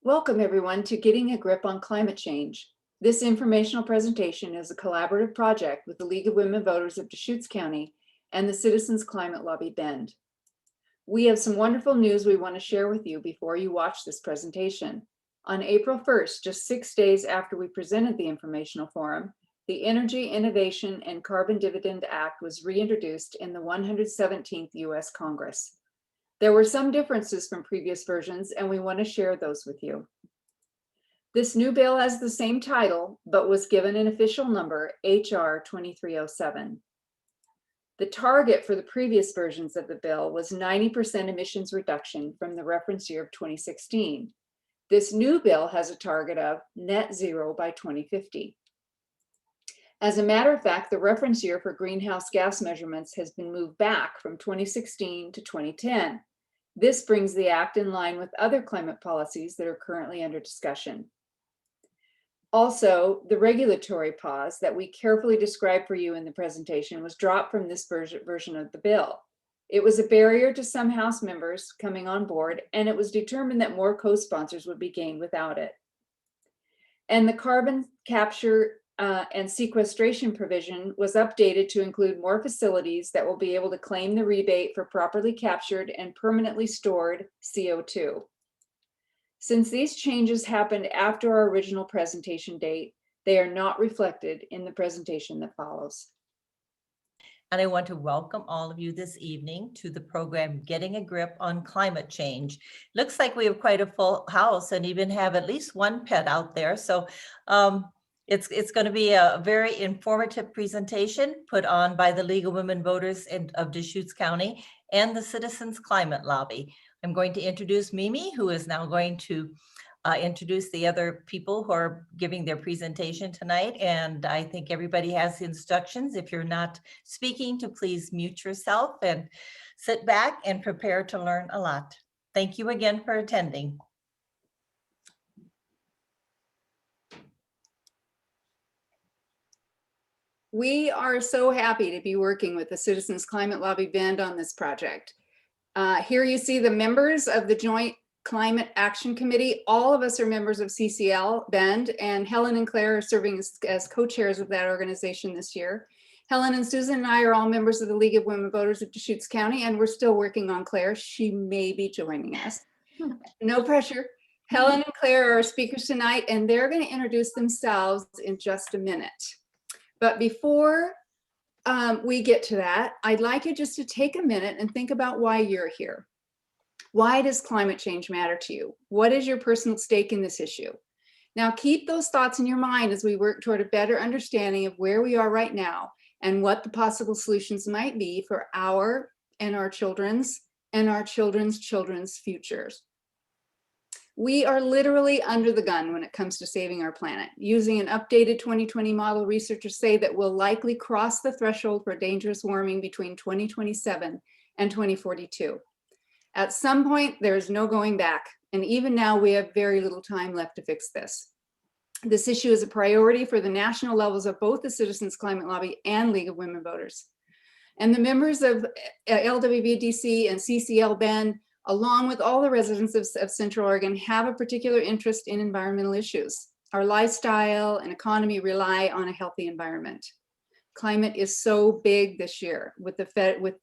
Welcome everyone to Getting a Grip on Climate Change. This informational presentation is a collaborative project with the League of Women Voters of Deschutes County and the Citizens Climate Lobby Bend. We have some wonderful news we want to share with you before you watch this presentation. On April 1st, just 6 days after we presented the informational forum, the Energy Innovation and Carbon Dividend Act was reintroduced in the 117th U.S. Congress. There were some differences from previous versions, and we want to share those with you. This new bill has the same title, but was given an official number, HR 2307. The target for the previous versions of the bill was 90% emissions reduction from the reference year of 2016. This new bill has a target of net zero by 2050. As a matter of fact, the reference year for greenhouse gas measurements has been moved back from 2016 to 2010. This brings the act in line with other climate policies that are currently under discussion. Also, the regulatory pause that we carefully described for you in the presentation was dropped from this version of the bill. It was a barrier to some House members coming on board, and it was determined that more co-sponsors would be gained without it. And the carbon capture and sequestration provision was updated to include more facilities that will be able to claim the rebate for properly captured and permanently stored CO2. Since these changes happened after our original presentation date, they are not reflected in the presentation that follows. And I want to welcome all of you this evening to the program Getting a Grip on Climate Change. Looks like we have quite a full house and even have at least one pet out there. So it's going to be a very informative presentation put on by the League of Women Voters of Deschutes County and the Citizens Climate Lobby. I'm going to introduce Mimi, who is now going to introduce the other people who are giving their presentation tonight. And I think everybody has instructions. If you're not speaking, to please mute yourself and sit back and prepare to learn a lot. Thank you again for attending. We are so happy to be working with the Citizens Climate Lobby Bend on this project. Here you see the members of the Joint Climate Action Committee. All of us are members of CCL Bend, and Helen and Claire are serving as co-chairs of that organization this year. Helen and Susan and I are all members of the League of Women Voters of Deschutes County, and we're still working on Claire. She may be joining us. No pressure. Helen and Claire are our speakers tonight, and they're going to introduce themselves in just a minute. But before we get to that, I'd like you just to take a minute and think about why you're here. Why does climate change matter to you? What is your personal stake in this issue? Now, keep those thoughts in your mind as we work toward a better understanding of where we are right now and what the possible solutions might be for our and our children's children's futures. We are literally under the gun when it comes to saving our planet. Using an updated 2020 model, researchers say that we'll likely cross the threshold for dangerous warming between 2027 and 2042. At some point, there is no going back, and even now we have very little time left to fix this. This issue is a priority for the national levels of both the Citizens Climate Lobby and League of Women Voters. And the members of LWV DC and CCL Bend, along with all the residents of Central Oregon, have a particular interest in environmental issues. Our lifestyle and economy rely on a healthy environment. Climate is so big this year with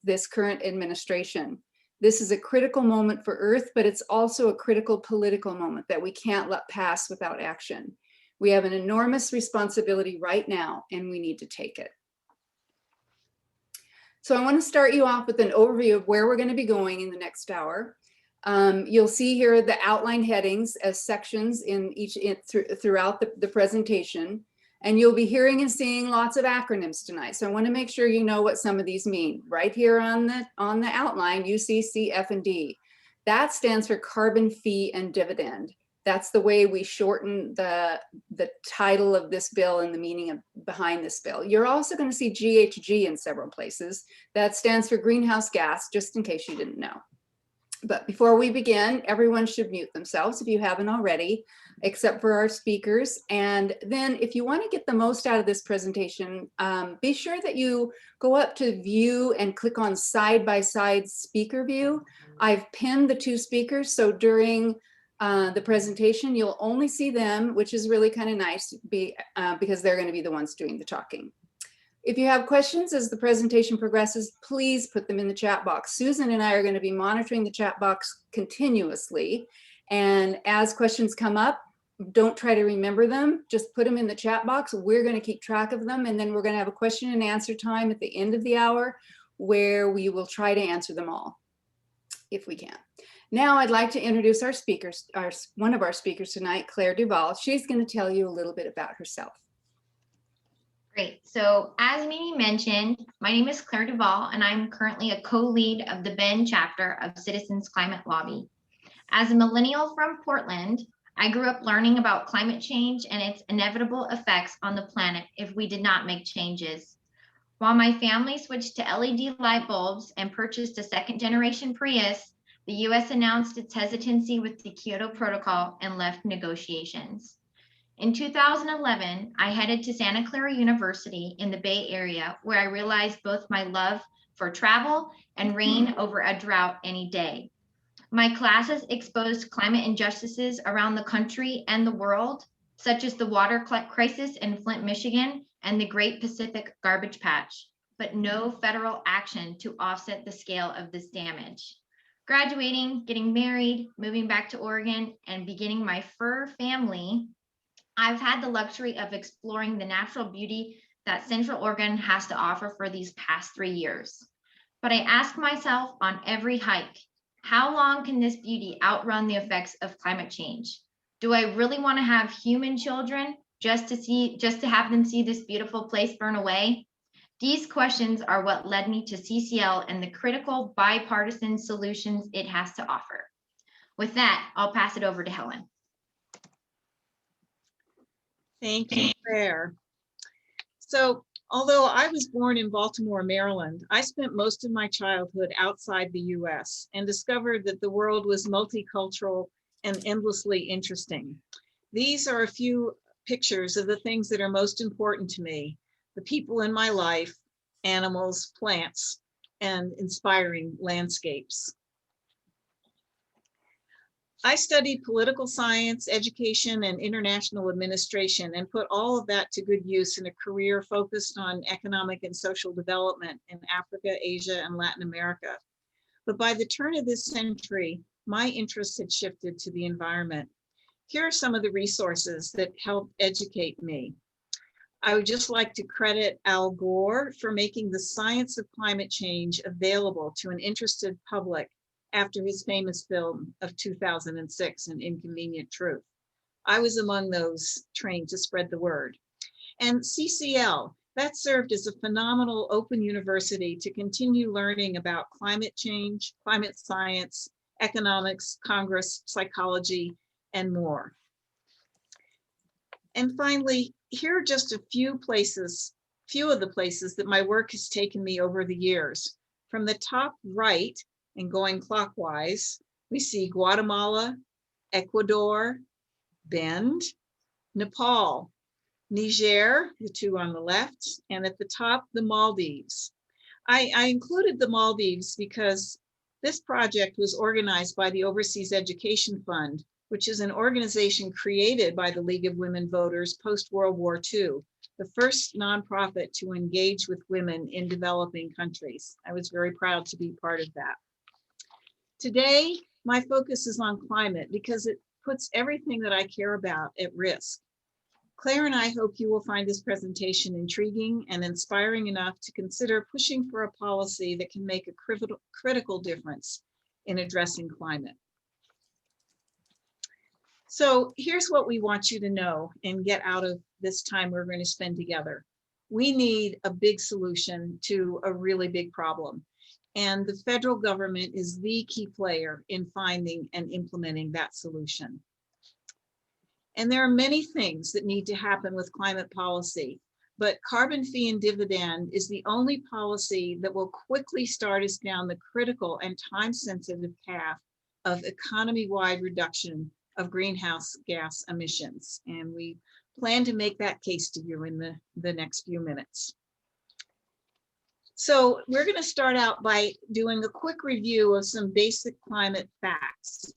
this current administration. This is a critical moment for Earth, but it's also a critical political moment that we can't let pass without action. We have an enormous responsibility right now, and we need to take it. So I want to start you off with an overview of where we're going to be going in the next hour. You'll see here the outline headings as sections throughout the presentation, and you'll be hearing and seeing lots of acronyms tonight. So I want to make sure you know what some of these mean. Right here on the outline, you see CF&D. That stands for carbon fee and dividend. That's the way we shorten the title of this bill and the meaning behind this bill. You're also going to see GHG in several places. That stands for greenhouse gas, just in case you didn't know. But before we begin, everyone should mute themselves if you haven't already, except for our speakers. And then if you want to get the most out of this presentation, be sure that you go up to view and click on side-by-side speaker view. I've pinned the two speakers, so during the presentation. You'll only see them, which is really kind of nice because they're going to be the ones doing the talking. If you have questions as the presentation progresses, please put them in the chat box. Susan and I are going to be monitoring the chat box continuously. And as questions come up, don't try to remember them. Just put them in the chat box. We're going to keep track of them. And then we're going to have a question and answer time at the end of the hour where we will try to answer them all if we can. Now I'd like to introduce our speakers, one of our speakers tonight, Claire Duval. She's going to tell you a little bit about herself. Great. So as Mimi mentioned, my name is Claire Duval, and I'm currently a co-lead of the Bend chapter of Citizens Climate Lobby. As a millennial from Portland, I grew up learning about climate change and its inevitable effects on the planet if we did not make changes. While my family switched to LED light bulbs and purchased a second-generation Prius, the U.S. announced its hesitancy with the Kyoto Protocol and left negotiations. In 2011, I headed to Santa Clara University in the Bay Area, where I realized both my love for travel and reign over a drought any day. My classes exposed climate injustices around the country and the world, such as the water crisis in Flint, Michigan, and the Great Pacific Garbage Patch, but no federal action to offset the scale of this damage. Graduating, getting married, moving back to Oregon, and beginning my fur family, I've had the luxury of exploring the natural beauty that Central Oregon has to offer for these past 3 years. But I ask myself on every hike, how long can this beauty outrun the effects of climate change? Do I really want to have human children just to have them see this beautiful place burn away? These questions are what led me to CCL and the critical bipartisan solutions it has to offer. With that, I'll pass it over to Helen. Thank you, Claire. So, although I was born in Baltimore, Maryland, I spent most of my childhood outside the US and discovered that the world was multicultural and endlessly interesting. These are a few pictures of the things that are most important to me: the people in my life, animals, plants, and inspiring landscapes. I studied political science, education, and international administration, and put all of that to good use in a career focused on economic and social development in Africa, Asia, and Latin America. But by the turn of this century, my interests had shifted to the environment. Here are some of the resources that helped educate me. I would just like to credit Al Gore for making the science of climate change available to an interested public after his famous film of 2006, An Inconvenient Truth. I was among those trained to spread the word. And CCL, that served as a phenomenal open university to continue learning about climate change, climate science, economics, Congress, psychology, and more. And finally, here are just a few of the places that my work has taken me over the years. From the top right, and going clockwise, we see Guatemala, Ecuador, Bend, Nepal, Niger, the two on the left, and at the top, the Maldives. I included the Maldives because this project was organized by the Overseas Education Fund, which is an organization created by the League of Women Voters post-World War II, the first nonprofit to engage with women in developing countries. I was very proud to be part of that. Today, my focus is on climate because it puts everything that I care about at risk. Claire and I hope you will find this presentation intriguing and inspiring enough to consider pushing for a policy that can make a critical difference in addressing climate. So here's what we want you to know and get out of this time we're going to spend together. We need a big solution to a really big problem. And the federal government is the key player in finding and implementing that solution. And there are many things that need to happen with climate policy, but carbon fee and dividend is the only policy that will quickly start us down the critical and time-sensitive path of economy-wide reduction of greenhouse gas emissions. And we plan to make that case to you in the next few minutes. So we're going to start out by doing a quick review of some basic climate facts.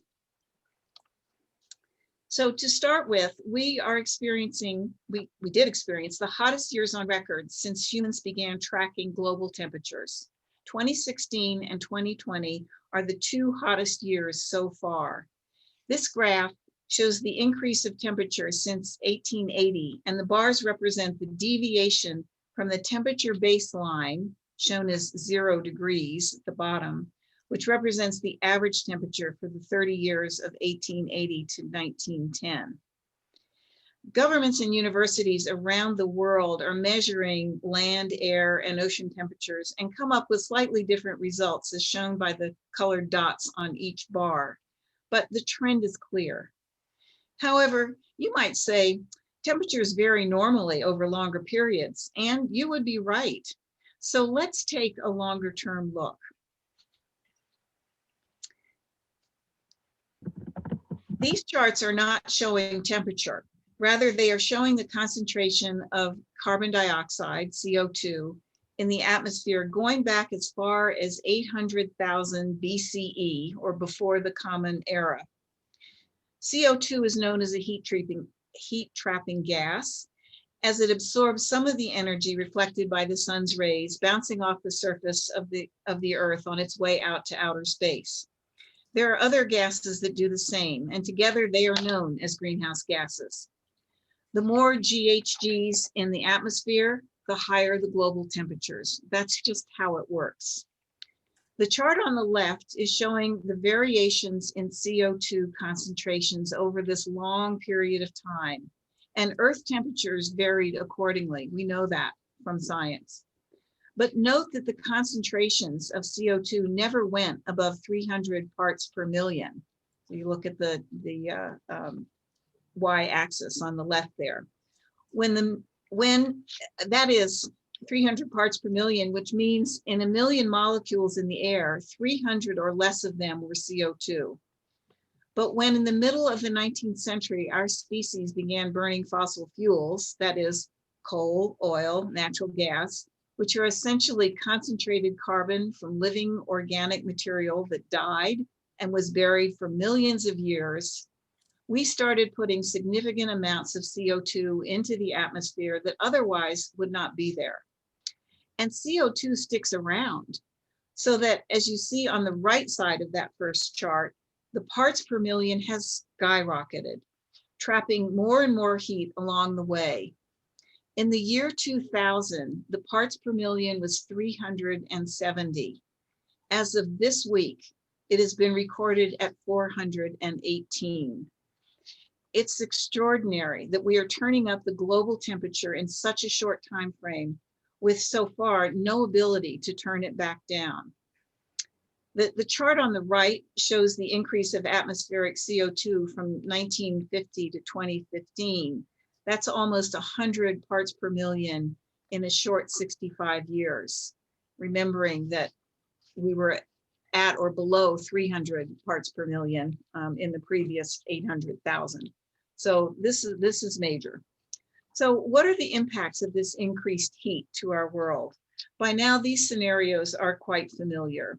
So to start with, we did experience the hottest years on record since humans began tracking global temperatures. 2016 and 2020 are the two hottest years so far. This graph shows the increase of temperature since 1880, and the bars represent the deviation from the temperature baseline, shown as 0 degrees at the bottom, which represents the average temperature for the 30 years of 1880 to 1910. Governments and universities around the world are measuring land, air, and ocean temperatures and come up with slightly different results, as shown by the colored dots on each bar. But the trend is clear. However, you might say temperatures vary normally over longer periods, and you would be right. So let's take a longer term look. These charts are not showing temperature. Rather, they are showing the concentration of carbon dioxide, CO2, in the atmosphere going back as far as 800,000 BCE, or before the Common Era. CO2 is known as a heat-trapping gas, as it absorbs some of the energy reflected by the sun's rays bouncing off the surface of the Earth on its way out to outer space. There are other gases that do the same, and together they are known as greenhouse gases. The more GHGs in the atmosphere, the higher the global temperatures. That's just how it works. The chart on the left is showing the variations in CO2 concentrations over this long period of time, and Earth temperatures varied accordingly. We know that from science. But note that the concentrations of CO2 never went above 300 parts per million. So you look at the y-axis on the left there. When that is 300 parts per million, which means in a million molecules in the air, 300 or less of them were CO2. But when in the middle of the 19th century, our species began burning fossil fuels, that is coal, oil, natural gas, which are essentially concentrated carbon from living organic material that died and was buried for millions of years, we started putting significant amounts of CO2 into the atmosphere that otherwise would not be there. And CO2 sticks around, so that, as you see on the right side of that first chart, the parts per million has skyrocketed, trapping more and more heat along the way. In the year 2000, the parts per million was 370. As of this week, it has been recorded at 418. It's extraordinary that we are turning up the global temperature in such a short time frame, with so far no ability to turn it back down. The chart on the right shows the increase of atmospheric CO2 from 1950 to 2015. That's almost 100 parts per million in a short 65 years, remembering that we were at or below 300 parts per million in the previous 800,000. So this is major. So what are the impacts of this increased heat to our world? By now, these scenarios are quite familiar.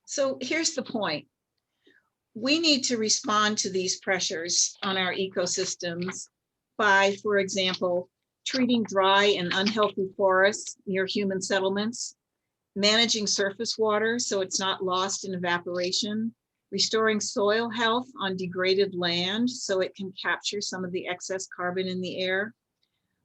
So here's the point. We need to respond to these pressures on our ecosystems by, for example, treating dry and unhealthy forests near human settlements, managing surface water so it's not lost in evaporation, restoring soil health on degraded land so it can capture some of the excess carbon in the air.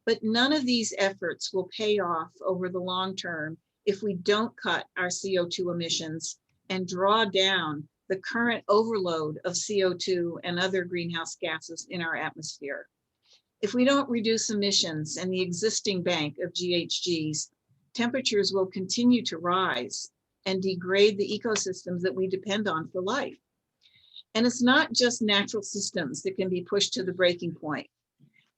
But none of these efforts will pay off over the long term if we don't cut our CO2 emissions and draw down the current overload of CO2 and other greenhouse gases in our atmosphere. If we don't reduce emissions and the existing bank of GHGs, temperatures will continue to rise and degrade the ecosystems that we depend on for life. And it's not just natural systems that can be pushed to the breaking point.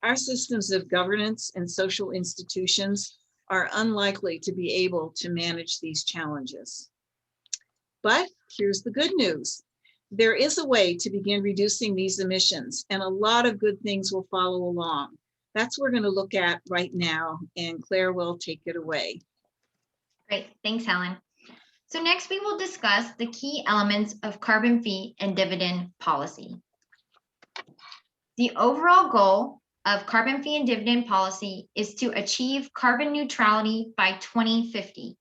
Our systems of governance and social institutions are unlikely to be able to manage these challenges. But here's the good news. there is a way to begin reducing these emissions, and a lot of good things will follow along. That's what we're going to look at right now, and Claire will take it away. Great, thanks, Helen. So next we will discuss the key elements of carbon fee and dividend policy. The overall goal of carbon fee and dividend policy is to achieve carbon neutrality by 2050.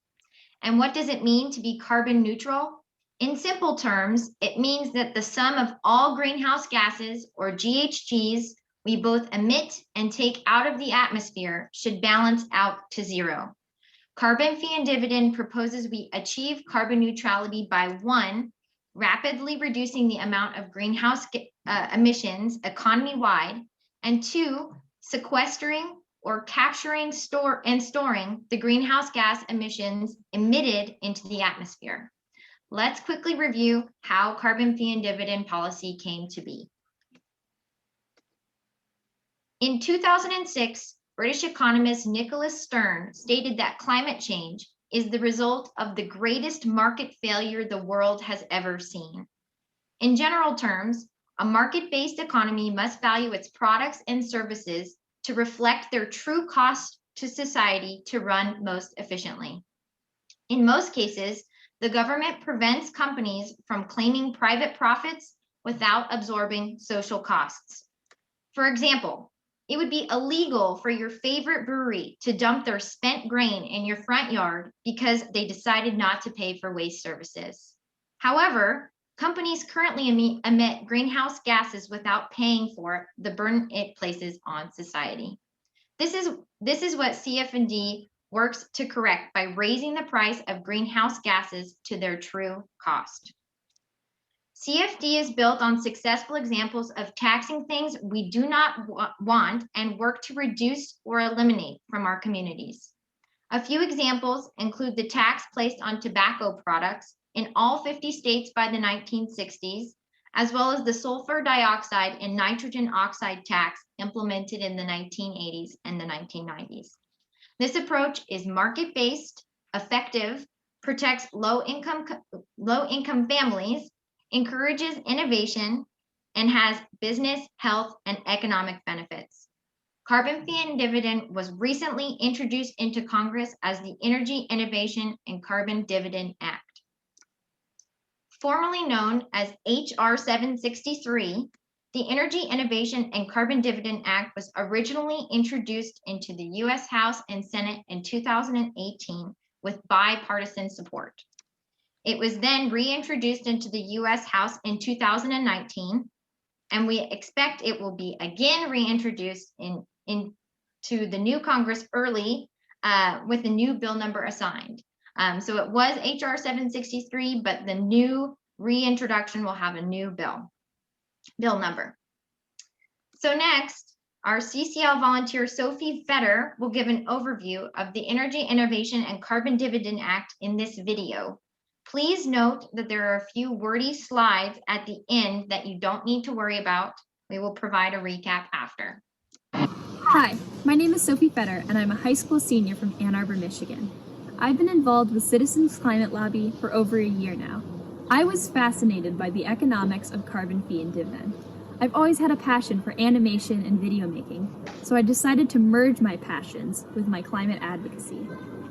And what does it mean to be carbon neutral? In simple terms, it means that the sum of all greenhouse gases, or GHGs, we both emit and take out of the atmosphere should balance out to zero. Carbon fee and dividend proposes we achieve carbon neutrality by 1, rapidly reducing the amount of greenhouse emissions economy-wide, and 2, sequestering or capturing, storing the greenhouse gas emissions emitted into the atmosphere. Let's quickly review how carbon fee and dividend policy came to be. In 2006, British economist Nicholas Stern stated that climate change is the result of the greatest market failure the world has ever seen. In general terms, a market-based economy must value its products and services to reflect their true cost to society to run most efficiently. In most cases, the government prevents companies from claiming private profits without absorbing social costs. For example, it would be illegal for your favorite brewery to dump their spent grain in your front yard because they decided not to pay for waste services. However, companies currently emit greenhouse gases without paying for the burden it places on society. This is what CF&D works to correct by raising the price of greenhouse gases to their true cost. CF&D is built on successful examples of taxing things we do not want and work to reduce or eliminate from our communities. A few examples include the tax placed on tobacco products in all 50 states by the 1960s, as well as the sulfur dioxide and nitrogen oxide tax implemented in the 1980s and the 1990s. This approach is market-based, effective, protects low-income families, encourages innovation, and has business, health, and economic benefits. Carbon fee and dividend was recently introduced into Congress as the Energy Innovation and Carbon Dividend Act. Formerly known as HR 763, the Energy Innovation and Carbon Dividend Act was originally introduced into the U.S. House and Senate in 2018 with bipartisan support. It was then reintroduced into the U.S. House in 2019, and we expect it will be again reintroduced into the new Congress early with a new bill number assigned. So it was HR 763, but the new reintroduction will have a new bill number. So next, our CCL volunteer Sophie Fetter will give an overview of the Energy Innovation and Carbon Dividend Act in this video. Please note that there are a few wordy slides at the end that you don't need to worry about. We will provide a recap after. Hi, my name is Sophie Fetter, and I'm a high school senior from Ann Arbor, Michigan. I've been involved with Citizens Climate Lobby for over a year now. I was fascinated by the economics of carbon fee and dividend. I've always had a passion for animation and video making, so I decided to merge my passions with my climate advocacy.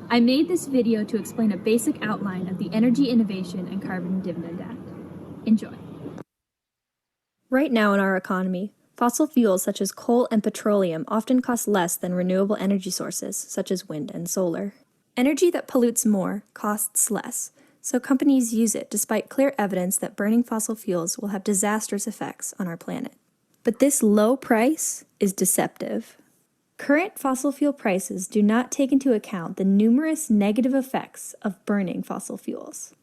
I made this video to explain a basic outline of the Energy Innovation and Carbon Dividend Act. Enjoy. Right now in our economy, fossil fuels such as coal and petroleum often cost less than renewable energy sources such as wind and solar. Energy that pollutes more costs less, so companies use it despite clear evidence that burning fossil fuels will have disastrous effects on our planet. But this low price is deceptive. Current fossil fuel prices do not take into account the numerous negative effects of burning fossil fuels.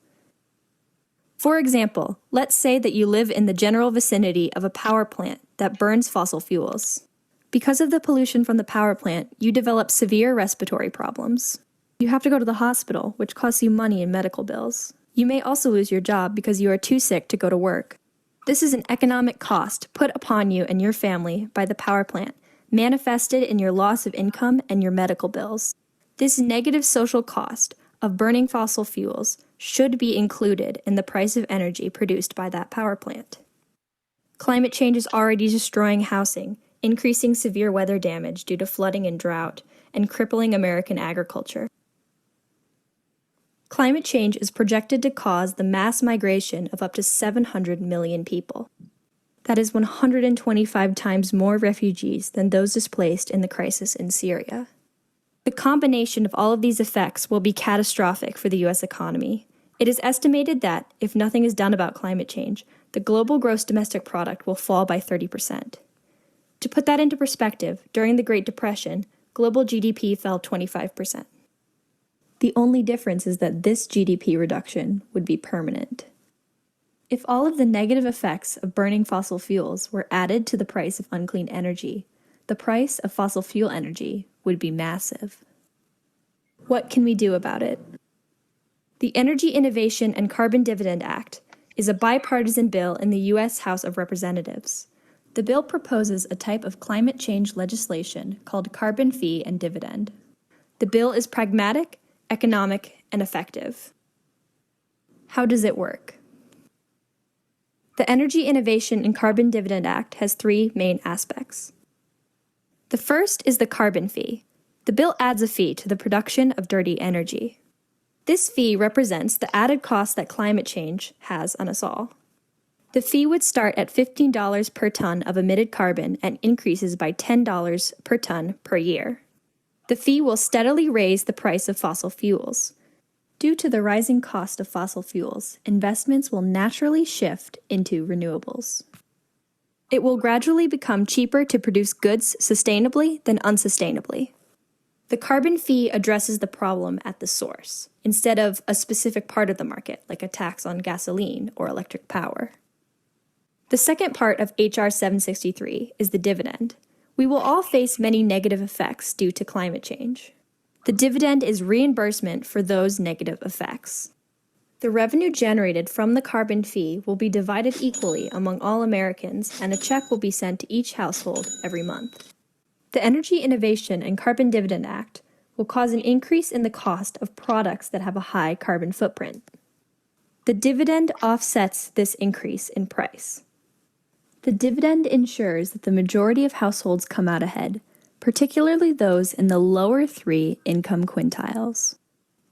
For example, let's say that you live in the general vicinity of a power plant that burns fossil fuels. Because of the pollution from the power plant, you develop severe respiratory problems. You have to go to the hospital, which costs you money in medical bills. You may also lose your job because you are too sick to go to work. This is an economic cost put upon you and your family by the power plant, manifested in your loss of income and your medical bills. This negative social cost of burning fossil fuels should be included in the price of energy produced by that power plant. Climate change is already destroying housing, increasing severe weather damage due to flooding and drought, and crippling American agriculture. Climate change is projected to cause the mass migration of up to 700 million people. That is 125 times more refugees than those displaced in the crisis in Syria. The combination of all of these effects will be catastrophic for the U.S. economy. It is estimated that, if nothing is done about climate change, the global gross domestic product will fall by 30%. To put that into perspective, during the Great Depression, global GDP fell 25%. The only difference is that this GDP reduction would be permanent. If all of the negative effects of burning fossil fuels were added to the price of unclean energy, the price of fossil fuel energy would be massive. What can we do about it? The Energy Innovation and Carbon Dividend Act is a bipartisan bill in the U.S. House of Representatives. The bill proposes a type of climate change legislation called carbon fee and dividend. The bill is pragmatic, economic, and effective. How does it work? The Energy Innovation and Carbon Dividend Act has three main aspects. The first is the carbon fee. The bill adds a fee to the production of dirty energy. This fee represents the added cost that climate change has on us all. The fee would start at $15 per ton of emitted carbon and increases by $10 per ton per year. The fee will steadily raise the price of fossil fuels. Due to the rising cost of fossil fuels, investments will naturally shift into renewables. It will gradually become cheaper to produce goods sustainably than unsustainably. The carbon fee addresses the problem at the source, instead of a specific part of the market, like a tax on gasoline or electric power. The second part of HR 763 is the dividend. We will all face many negative effects due to climate change. The dividend is reimbursement for those negative effects. The revenue generated from the carbon fee will be divided equally among all Americans, and a check will be sent to each household every month. The Energy Innovation and Carbon Dividend Act will cause an increase in the cost of products that have a high carbon footprint. The dividend offsets this increase in price. The dividend ensures that the majority of households come out ahead, particularly those in the lower 3 income quintiles.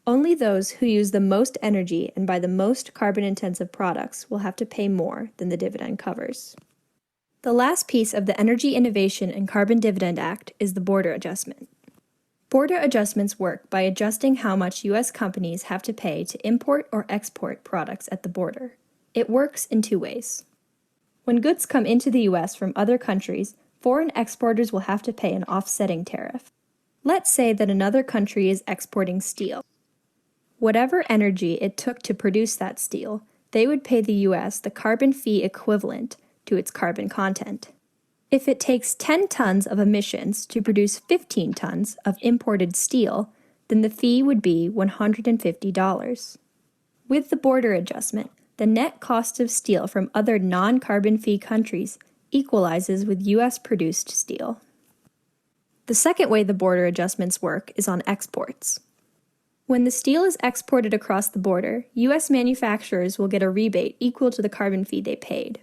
Only those who use the most energy and buy the most carbon-intensive products will have to pay more than the dividend covers. The last piece of the Energy Innovation and Carbon Dividend Act is the border adjustment. Border adjustments work by adjusting how much U.S. companies have to pay to import or export products at the border. It works in two ways. When goods come into the U.S. from other countries, foreign exporters will have to pay an offsetting tariff. Let's say that another country is exporting steel. Whatever energy it took to produce that steel, they would pay the U.S. the carbon fee equivalent to its carbon content. If it takes 10 tons of emissions to produce 15 tons of imported steel, then the fee would be $150. With the border adjustment, the net cost of steel from other non-carbon fee countries equalizes with U.S.-produced steel. The second way the border adjustments work is on exports. When the steel is exported across the border, U.S. manufacturers will get a rebate equal to the carbon fee they paid.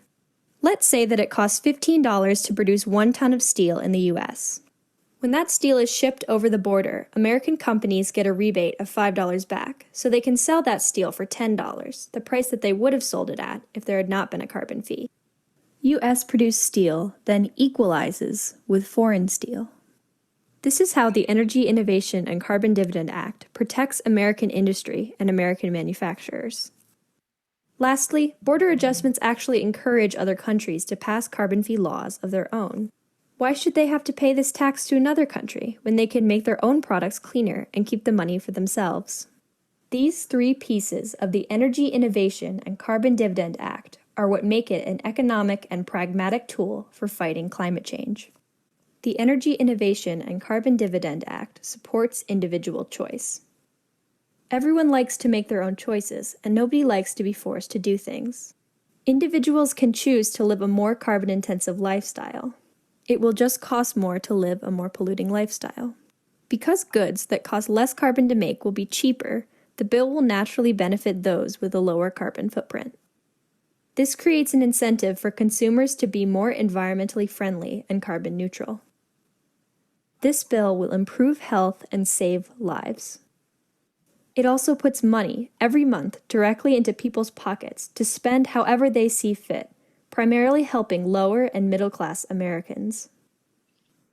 Let's say that it costs $15 to produce 1 ton of steel in the U.S. When that steel is shipped over the border, American companies get a rebate of $5 back, so they can sell that steel for $10, the price that they would have sold it at if there had not been a carbon fee. U.S.-produced steel then equalizes with foreign steel. This is how the Energy Innovation and Carbon Dividend Act protects American industry and American manufacturers. Lastly, border adjustments actually encourage other countries to pass carbon fee laws of their own. Why should they have to pay this tax to another country when they can make their own products cleaner and keep the money for themselves? These three pieces of the Energy Innovation and Carbon Dividend Act are what make it an economic and pragmatic tool for fighting climate change. The Energy Innovation and Carbon Dividend Act supports individual choice. Everyone likes to make their own choices, and nobody likes to be forced to do things. Individuals can choose to live a more carbon-intensive lifestyle. It will just cost more to live a more polluting lifestyle. Because goods that cost less carbon to make will be cheaper, the bill will naturally benefit those with a lower carbon footprint. This creates an incentive for consumers to be more environmentally friendly and carbon neutral. This bill will improve health and save lives. It also puts money every month directly into people's pockets to spend however they see fit, primarily helping lower and middle-class Americans.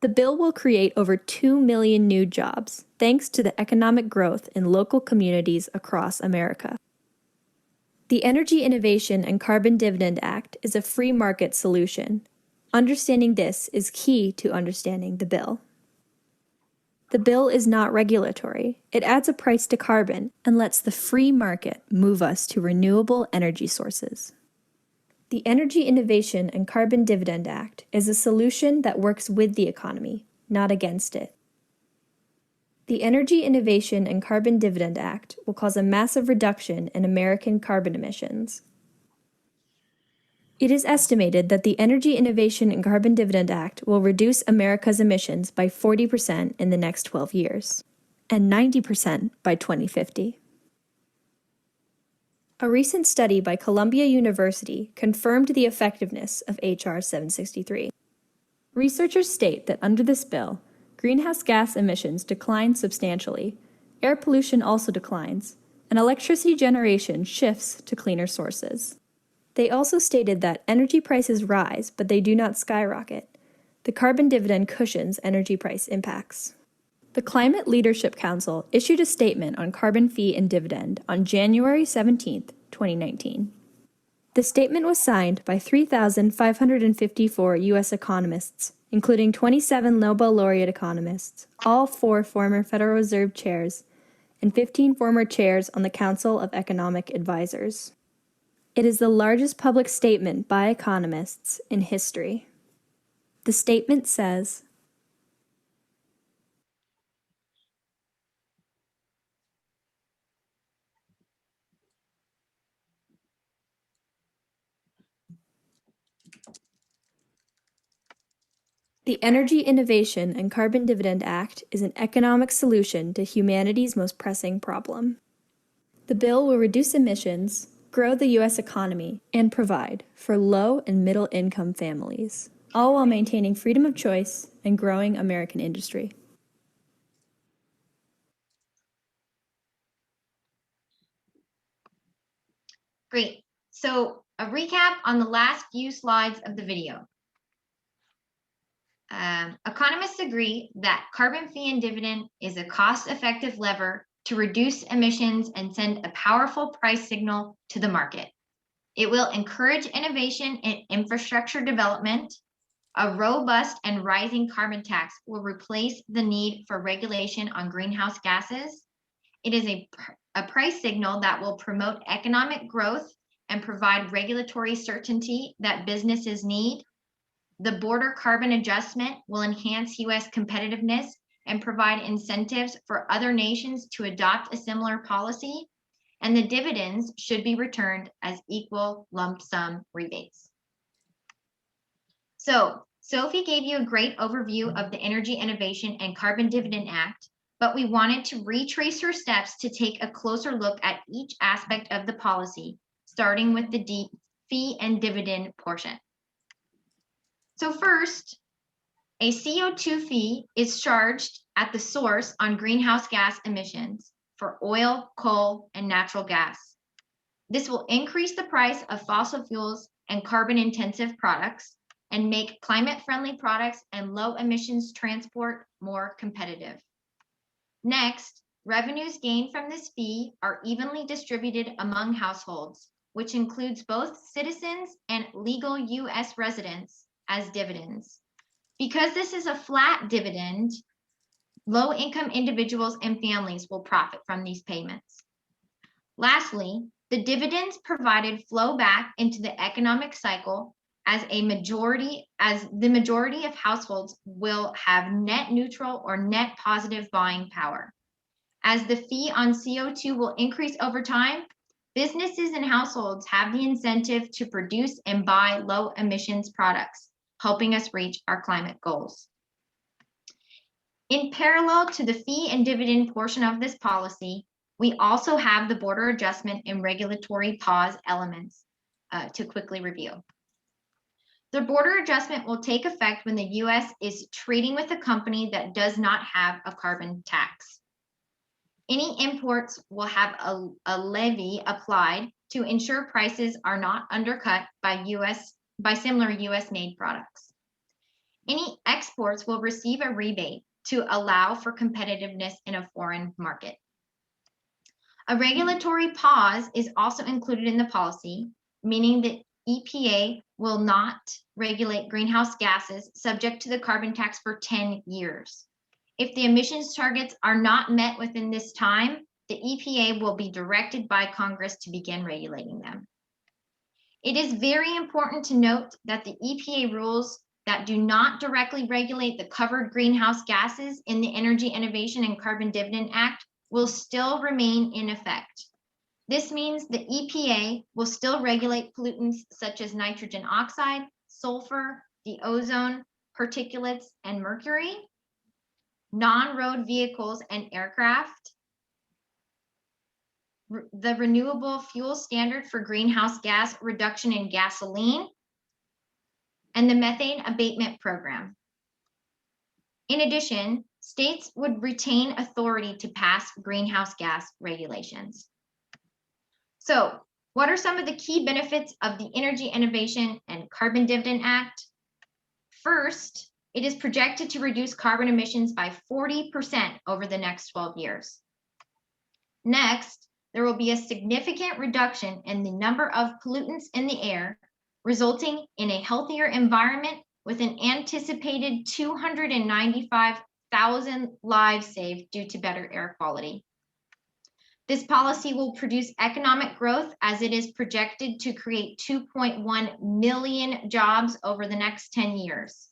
The bill will create over 2 million new jobs, thanks to the economic growth in local communities across America. The Energy Innovation and Carbon Dividend Act is a free market solution. Understanding this is key to understanding the bill. The bill is not regulatory. It adds a price to carbon and lets the free market move us to renewable energy sources. The Energy Innovation and Carbon Dividend Act is a solution that works with the economy, not against it. The Energy Innovation and Carbon Dividend Act will cause a massive reduction in American carbon emissions. It is estimated that the Energy Innovation and Carbon Dividend Act will reduce America's emissions by 40% in the next 12 years, and 90% by 2050. A recent study by Columbia University confirmed the effectiveness of H.R. 763. Researchers state that under this bill, greenhouse gas emissions decline substantially, air pollution also declines, and electricity generation shifts to cleaner sources. They also stated that energy prices rise, but they do not skyrocket. The carbon dividend cushions energy price impacts. The Climate Leadership Council issued a statement on carbon fee and dividend on January 17, 2019. The statement was signed by 3,554 U.S. economists, including 27 Nobel laureate economists, all 4 former Federal Reserve chairs, and 15 former chairs on the Council of Economic Advisors. It is the largest public statement by economists in history. The statement says, the Energy Innovation and Carbon Dividend Act is an economic solution to humanity's most pressing problem. The bill will reduce emissions, grow the U.S. economy, and provide for low and middle income families, all while maintaining freedom of choice and growing American industry. Great. So a recap on the last few slides of the video. Economists agree that carbon fee and dividend is a cost-effective lever to reduce emissions and send a powerful price signal to the market. It will encourage innovation in infrastructure development. A robust and rising carbon tax will replace the need for regulation on greenhouse gases. It is a price signal that will promote economic growth and provide regulatory certainty that businesses need. The border carbon adjustment will enhance U.S. competitiveness and provide incentives for other nations to adopt a similar policy. And the dividends should be returned as equal lump sum rebates. So Sophie gave you a great overview of the Energy Innovation and Carbon Dividend Act, but we wanted to retrace her steps to take a closer look at each aspect of the policy, starting with the fee and dividend portion. So first, a CO2 fee is charged at the source on greenhouse gas emissions for oil, coal, and natural gas. This will increase the price of fossil fuels and carbon-intensive products and make climate-friendly products and low-emissions transport more competitive. Next, revenues gained from this fee are evenly distributed among households, which includes both citizens and legal U.S. residents as dividends. Because this is a flat dividend, low-income individuals and families will profit from these payments. Lastly, the dividends provided flow back into the economic cycle as the majority of households will have net neutral or net positive buying power. As the fee on CO2 will increase over time, businesses and households have the incentive to produce and buy low emissions products, helping us reach our climate goals. In parallel to the fee and dividend portion of this policy, We also have the border adjustment and regulatory pause elements to quickly review. The border adjustment will take effect when the US is trading with a company that does not have a carbon tax. Any imports will have a levy applied to ensure prices are not undercut by similar US made products. Any exports will receive a rebate to allow for competitiveness in a foreign market. A regulatory pause is also included in the policy, meaning that EPA will not regulate greenhouse gases subject to the carbon tax for 10 years. If the emissions targets are not met within this time, the EPA will be directed by Congress to begin regulating them. It is very important to note that the EPA rules that do not directly regulate the covered greenhouse gases in the Energy Innovation and Carbon Dividend Act will still remain in effect. This means the EPA will still regulate pollutants such as nitrogen oxide, sulfur, the ozone, particulates, and mercury, non-road vehicles and aircraft, the renewable fuel standard for greenhouse gas reduction in gasoline, and the methane abatement program. In addition, states would retain authority to pass greenhouse gas regulations. So, what are some of the key benefits of the Energy Innovation and Carbon Dividend Act? First, it is projected to reduce carbon emissions by 40% over the next 12 years. Next, there will be a significant reduction in the number of pollutants in the air, resulting in a healthier environment with an anticipated 295,000 lives saved due to better air quality. This policy will produce economic growth as it is projected to create 2.1 million jobs over the next 10 years.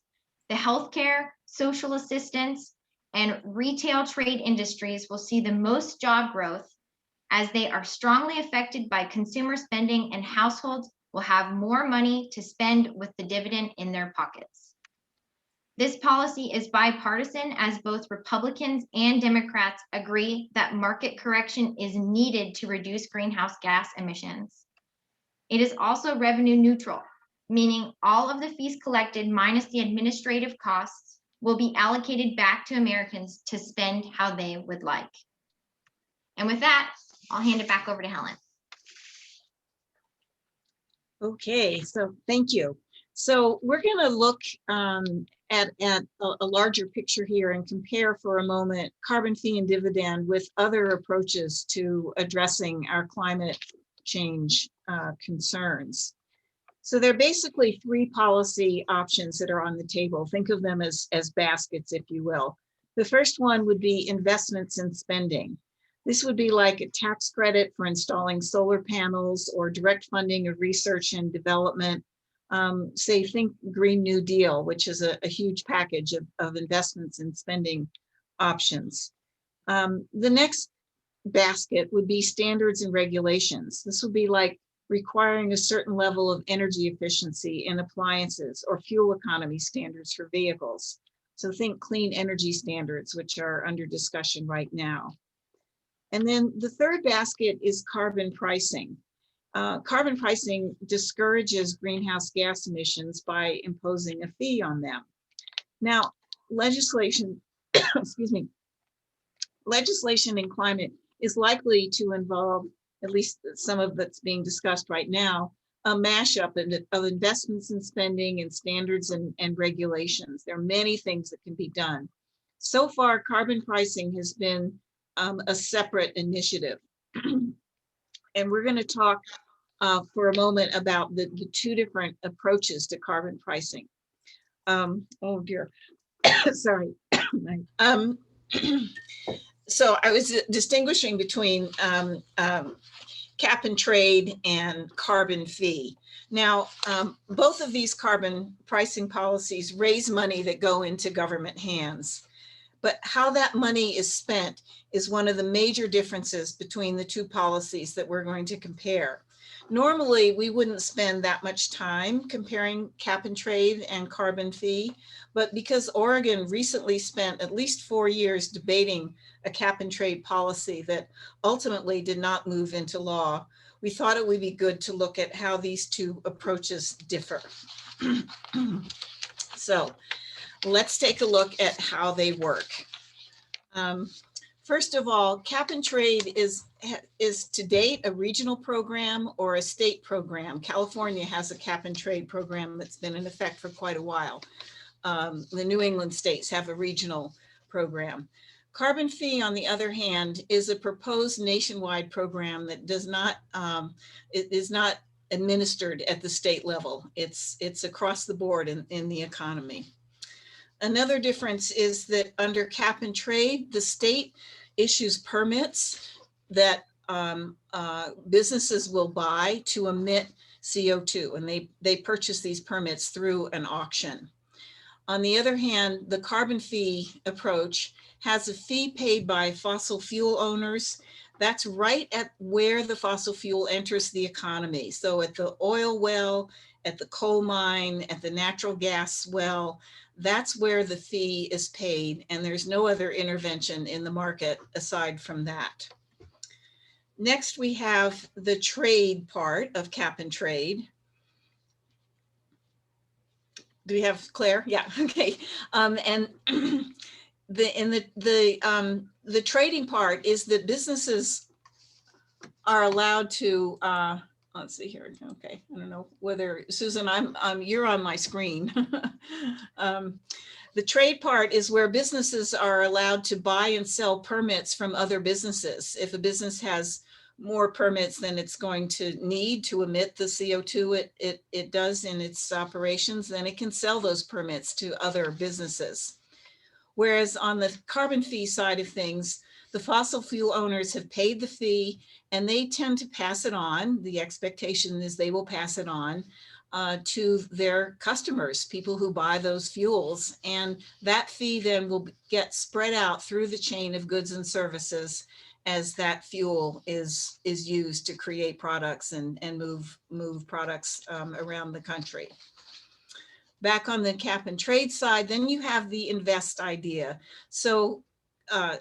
The healthcare, social assistance, and retail trade industries will see the most job growth as they are strongly affected by consumer spending, and households will have more money to spend with the dividend in their pockets. This policy is bipartisan as both Republicans and Democrats agree that market correction is needed to reduce greenhouse gas emissions. It is also revenue neutral, meaning all of the fees collected minus the administrative costs will be allocated back to Americans to spend how they would like. And with that, I'll hand it back over to Helen. Okay, so thank you. So we're going to look at a larger picture here and compare for a moment carbon fee and dividend with other approaches to addressing our climate change concerns. So there are basically three policy options that are on the table. Think of them as baskets, if you will. The first one would be investments in spending. This would be like a tax credit for installing solar panels or direct funding of research and development. Say, think Green New Deal, which is a huge package of investments and spending options. The next basket would be standards and regulations. This would be like requiring a certain level of energy efficiency in appliances or fuel economy standards for vehicles. So think clean energy standards, which are under discussion right now. And then the third basket is carbon pricing. Carbon pricing discourages greenhouse gas emissions by imposing a fee on them. Now, legislation, excuse me, legislation in climate is likely to involve, at least some of that's being discussed right now, a mashup of investments in spending and standards and regulations. There are many things that can be done. So far, carbon pricing has been a separate initiative. And we're going to talk for a moment about the two different approaches to carbon pricing. Oh dear, sorry. So I was distinguishing between cap and trade and carbon fee. Now, both of these carbon pricing policies raise money that go into government hands. But how that money is spent is one of the major differences between the two policies that we're going to compare. Normally, we wouldn't spend that much time comparing cap and trade and carbon fee, but because Oregon recently spent at least 4 years debating a cap and trade policy that ultimately did not move into law, we thought it would be good to look at how these two approaches differ. So let's take a look at how they work. First of all, cap and trade is to date a regional program or a state program. California has a cap and trade program that's been in effect for quite a while. The New England states have a regional program. Carbon fee, on the other hand, is a proposed nationwide program that does not, it is not administered at the state level. It's across the board in the economy. Another difference is that under cap and trade, the state issues permits that businesses will buy to emit CO2, and they purchase these permits through an auction. On the other hand, the carbon fee approach has a fee paid by fossil fuel owners. That's right at where the fossil fuel enters the economy. So at the oil well, at the coal mine, at the natural gas well, that's where the fee is paid, and there's no other intervention in the market aside from that. Next, we have the trade part of cap and trade. Do we have Claire? Yeah, okay. And the trading part is that businesses are allowed to, let's see here. Okay, I don't know whether Susan, you're on my screen. The trade part is where businesses are allowed to buy and sell permits from other businesses. If a business has more permits than it's going to need to emit the CO2 it does in its operations, then it can sell those permits to other businesses. Whereas on the carbon fee side of things, the fossil fuel owners have paid the fee and they tend to pass it on. The expectation is they will pass it on to their customers, people who buy those fuels. And that fee then will get spread out through the chain of goods and services as that fuel is used to create products and move products around the country. Back on the cap and trade side, then you have the invest idea. So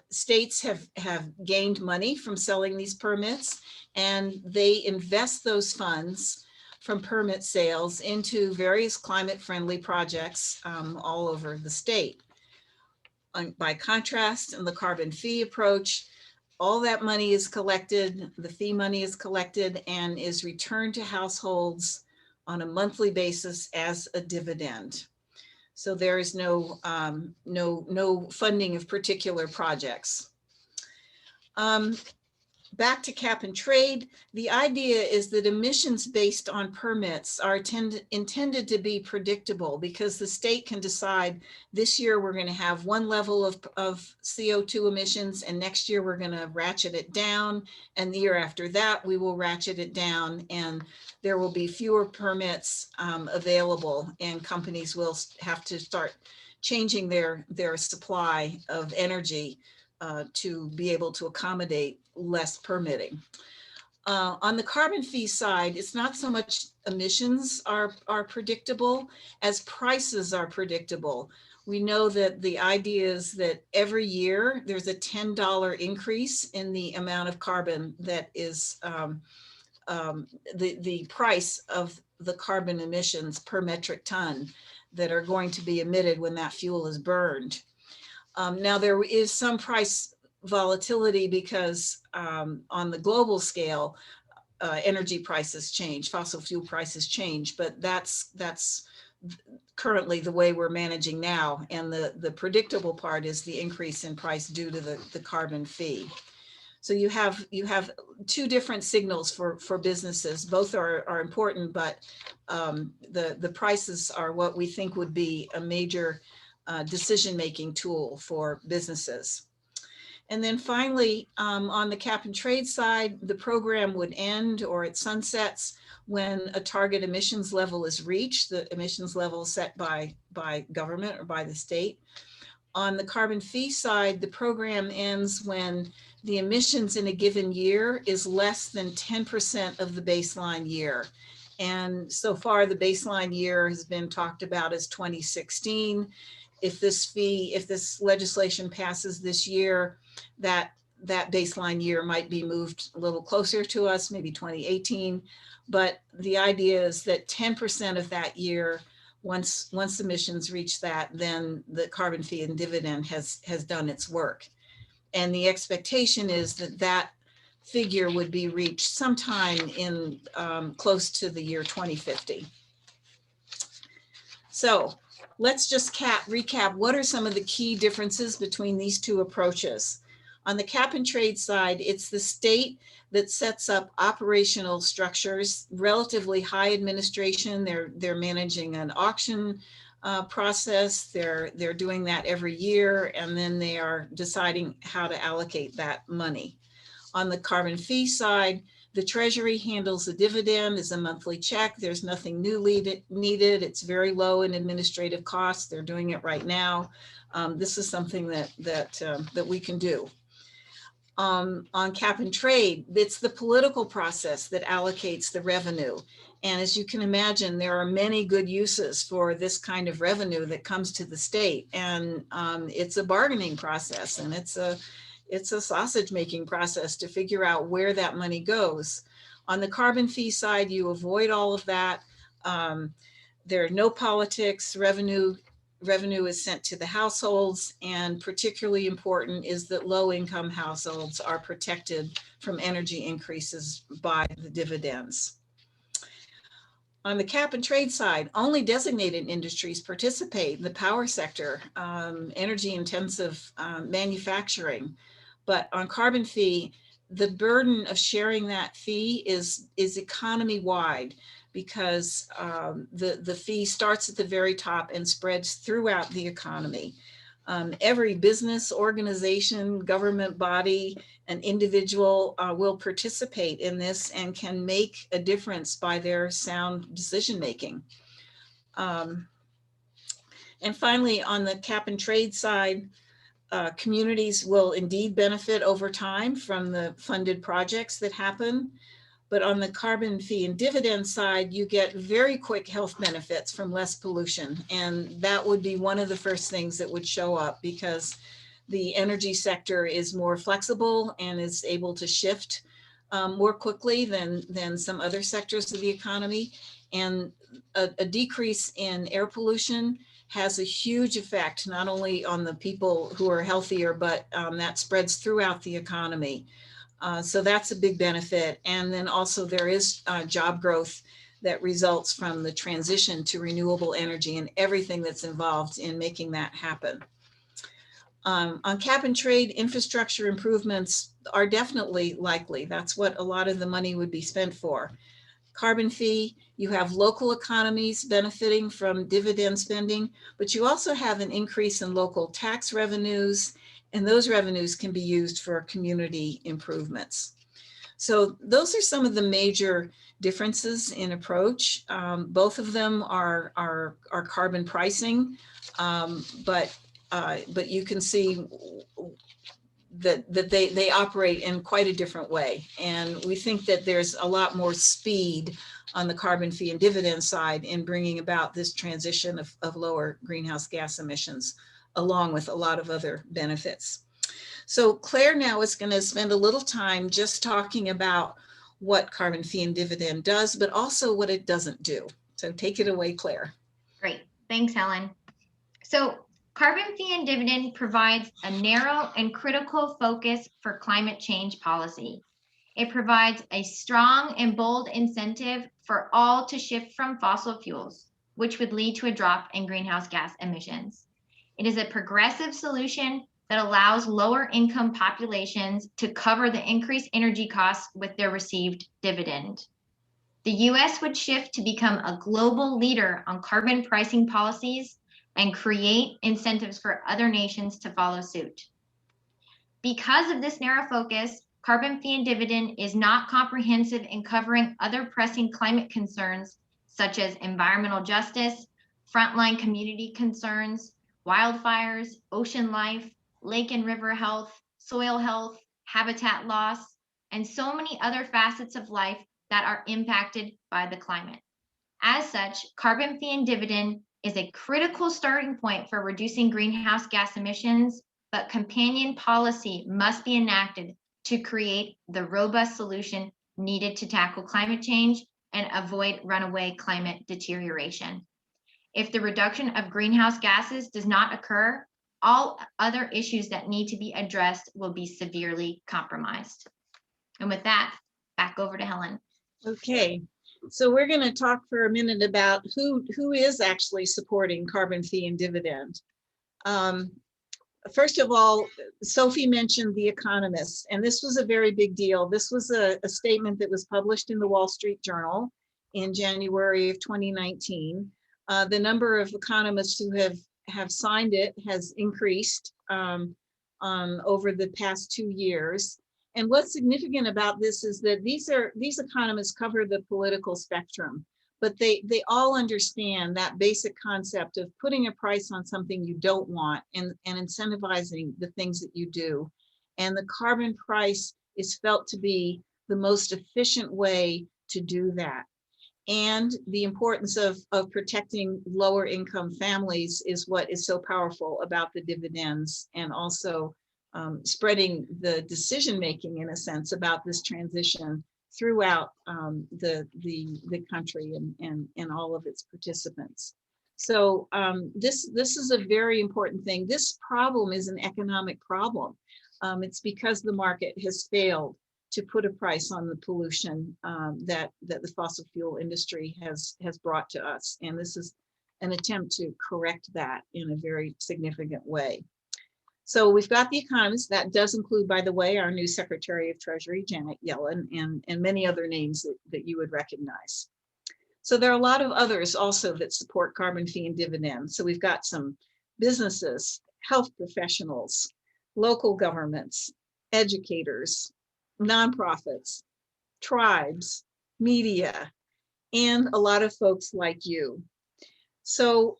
states have gained money from selling these permits, and they invest those funds from permit sales into various climate-friendly projects all over the state. By contrast, in the carbon fee approach, all that money is collected, the fee money is collected and is returned to households on a monthly basis as a dividend. So there is no funding of particular projects. Back to cap and trade, the idea is that emissions based on permits are intended to be predictable, because the state can decide this year we're going to have one level of CO2 emissions, and next year we're going to ratchet it down, and the year after that we will ratchet it down, and there will be fewer permits available, and companies will have to start changing their supply of energy to be able to accommodate less permitting. On the carbon fee side, it's not so much emissions are predictable as prices are predictable. We know that the idea is that every year there's a $10 increase in the amount of carbon that is the price of the carbon emissions per metric ton that are going to be emitted when that fuel is burned. Now there is some price volatility because on the global scale, energy prices change, fossil fuel prices change, but that's currently the way we're managing now. And the predictable part is the increase in price due to the carbon fee. So you have two different signals for businesses. Both are important, but the prices are what we think would be a major decision-making tool for businesses. And then finally, on the cap and trade side, the program would end or it sunsets when a target emissions level is reached, the emissions level set by government or by the state. On the carbon fee side, the program ends when the emissions in a given year is less than 10% of the baseline year. And so far, the baseline year has been talked about as 2016. If this legislation passes this year, that baseline year might be moved a little closer to us, maybe 2018. But the idea is that 10% of that year, once emissions reach that, then the carbon fee and dividend has done its work. And the expectation is that that figure would be reached sometime in close to the year 2050. So let's just recap what are some of the key differences between these two approaches. On the cap and trade side, it's the state that sets up operational structures, relatively high administration. They're managing an auction process. They're doing that every year, and then they are deciding how to allocate that money. On the carbon fee side, the Treasury handles the dividend as a monthly check. There's nothing new needed. It's very low in administrative costs. They're doing it right now. This is something that we can do. On cap and trade, it's the political process that allocates the revenue. And as you can imagine, there are many good uses for this kind of revenue that comes to the state. And it's a bargaining process, and it's a sausage making process to figure out where that money goes. On the carbon fee side, you avoid all of that. There are no politics. Revenue is sent to the households, and particularly important is that low-income households are protected from energy increases by the dividends. On the cap and trade side, only designated industries participate in the power sector, energy-intensive manufacturing. But on carbon fee, the burden of sharing that fee is economy-wide, because the fee starts at the very top and spreads throughout the economy. Every business, organization, government body, and individual will participate in this and can make a difference by their sound decision-making. And finally, on the cap and trade side, communities will indeed benefit over time from the funded projects that happen. But on the carbon fee and dividend side, you get very quick health benefits from less pollution. And that would be one of the first things that would show up, because the energy sector is more flexible and is able to shift more quickly than some other sectors of the economy. And a decrease in air pollution has a huge effect, not only on the people who are healthier, but that spreads throughout the economy. So that's a big benefit. And then also there is job growth that results from the transition to renewable energy and everything that's involved in making that happen. On cap and trade, infrastructure improvements are definitely likely. That's what a lot of the money would be spent for. Carbon fee, you have local economies benefiting from dividend spending, but you also have an increase in local tax revenues, and those revenues can be used for community improvements. So those are some of the major differences in approach. Both of them are carbon pricing, but you can see that they operate in quite a different way. And we think that there's a lot more speed on the carbon fee and dividend side in bringing about this transition of lower greenhouse gas emissions, along with a lot of other benefits. So Claire now is going to spend a little time just talking about what carbon fee and dividend does, but also what it doesn't do. So take it away, Claire. Great. Thanks, Helen. So carbon fee and dividend provides a narrow and critical focus for climate change policy. It provides a strong and bold incentive for all to shift from fossil fuels, which would lead to a drop in greenhouse gas emissions. It is a progressive solution that allows lower income populations to cover the increased energy costs with their received dividend. The US would shift to become a global leader on carbon pricing policies and create incentives for other nations to follow suit. Because of this narrow focus, carbon fee and dividend is not comprehensive in covering other pressing climate concerns, such as environmental justice, frontline community concerns, wildfires, ocean life, lake and river health, soil health, habitat loss, and so many other facets of life that are impacted by the climate. As such, carbon fee and dividend is a critical starting point for reducing greenhouse gas emissions, but companion policy must be enacted to create the robust solution needed to tackle climate change and avoid runaway climate deterioration. If the reduction of greenhouse gases does not occur, all other issues that need to be addressed will be severely compromised. And with that, back over to Helen. Okay, so we're going to talk for a minute about who is actually supporting carbon fee and dividend. First of all, Sophie mentioned The Economist, and this was a very big deal. This was a statement that was published in the Wall Street Journal in January of 2019. The number of economists who have signed it has increased over the past 2 years. And what's significant about this is that these economists cover the political spectrum, but they all understand that basic concept of putting a price on something you don't want and incentivizing the things that you do. And the carbon price is felt to be the most efficient way to do that. And the importance of protecting lower income families is what is so powerful about the dividends, and also spreading the decision making, in a sense, about this transition throughout the country and all of its participants. So this is a very important thing. This problem is an economic problem. It's because the market has failed to put a price on the pollution that the fossil fuel industry has brought to us. And this is an attempt to correct that in a very significant way. So we've got The Economist. That does include, by the way, our new Secretary of Treasury, Janet Yellen, and many other names that you would recognize. So there are a lot of others also that support carbon fee and dividend. So we've got some businesses, health professionals, local governments, educators, nonprofits, tribes, media, and a lot of folks like you. So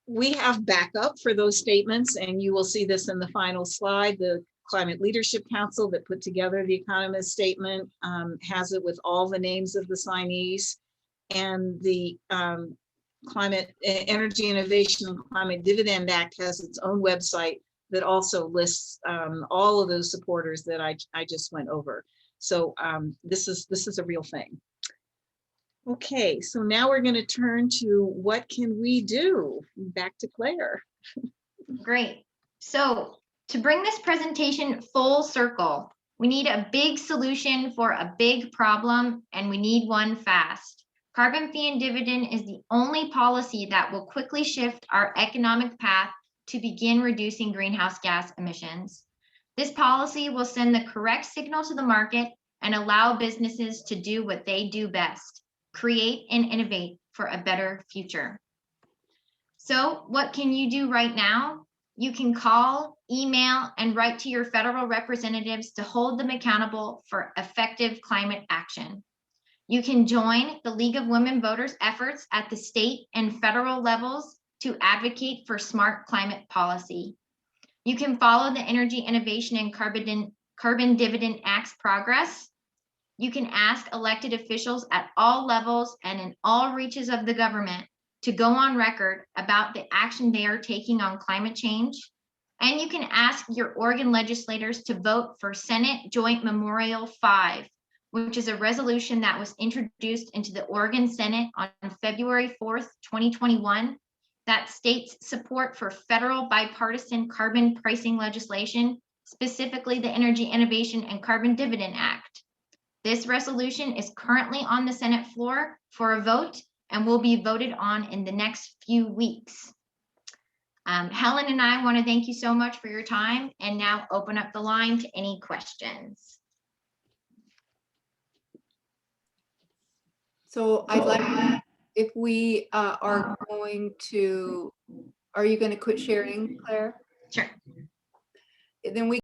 we have backup for those statements, and you will see this in the final slide. The Climate Leadership Council that put together The Economist statement has it with all the names of the signees, and the Climate Energy Innovation and Climate Dividend Act has its own website that also lists all of those supporters that I just went over. So this is a real thing. Okay, so now we're going to turn to what can we do? Back to Claire. Great. So to bring this presentation full circle, we need a big solution for a big problem, and we need one fast. Carbon fee and dividend is the only policy that will quickly shift our economic path to begin reducing greenhouse gas emissions. This policy will send the correct signal to the market and allow businesses to do what they do best: create and innovate for a better future. So what can you do right now? You can call, email, and write to your federal representatives to hold them accountable for effective climate action. You can join the League of Women Voters efforts at the state and federal levels to advocate for smart climate policy. You can follow the Energy Innovation and Carbon Dividend Act's progress. You can ask elected officials at all levels and in all reaches of the government to go on record about the action they are taking on climate change. And you can ask your Oregon legislators to vote for Senate Joint Memorial 5, which is a resolution that was introduced into the Oregon Senate on February 4th, 2021, that states support for federal bipartisan carbon pricing legislation, specifically the Energy Innovation and Carbon Dividend Act. This resolution is currently on the Senate floor for a vote and will be voted on in the next few weeks. Helen and I want to thank you so much for your time, and now open up the line to any questions. So I'd like, if we are going to, are you going to quit sharing, Claire? Sure. Then we